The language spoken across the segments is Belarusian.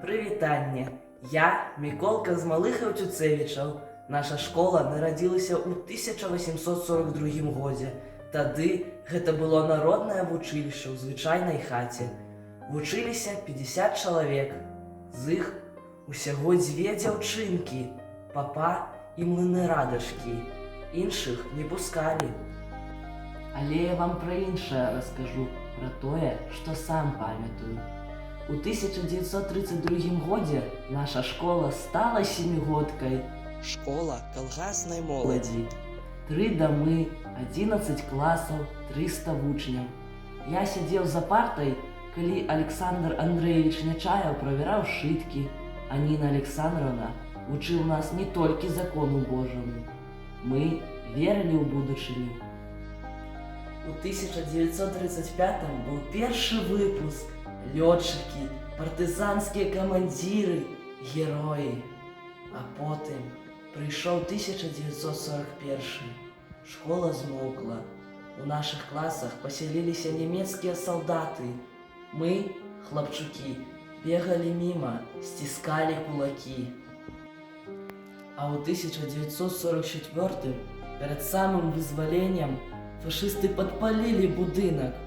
Прывітанне! Я Міколка з малых Аўцюцевічаў. Наша школа нарадзілася ў 1842 годзе. Тады гэта было народнае вучылішча ў звычайнай хаце. Вучыліся 50 чалавек. З іх усяго 2 дзяўчынкі, папа і млыны радашкі. Іншых не пускалі. Але я вам пра іншае раскажу, пра тое, што сам памятаю. У 1932 годзе наша школа стала сямігодкай. Школа калгаснай моладзі. 3 дамы, 11 класаў, 300 вучняў. Я сядзеў за партай, калі Александр Андреевич Нячаяў правяраў шыткі, а Ніна Александровна вучыў нас не толькі закону Божаму. Мы верылі ў будучыню. У 1935 быў першы выпуск. Лётчыкі, партызанскія камандзіры, героі. А потым прыйшоў 1941. Школа змоўкла. У нашых класах пасяліліся нямецкія салдаты. Мы, хлапчукі, бегалі міма, сціскалі кулакі. А ў 1944 перад самым вызваленнем фашысты падпалілі будынак.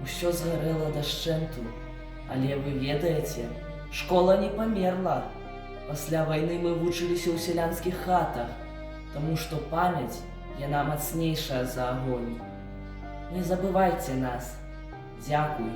Усё згарэла дашчэнту. Але вы ведаеце, школа не памерла. Пасля вайны мы вучыліся ў сялянскіх хатах, таму што памяць яна мацнейшая за агонь. Не забывайце нас. Дзякуй.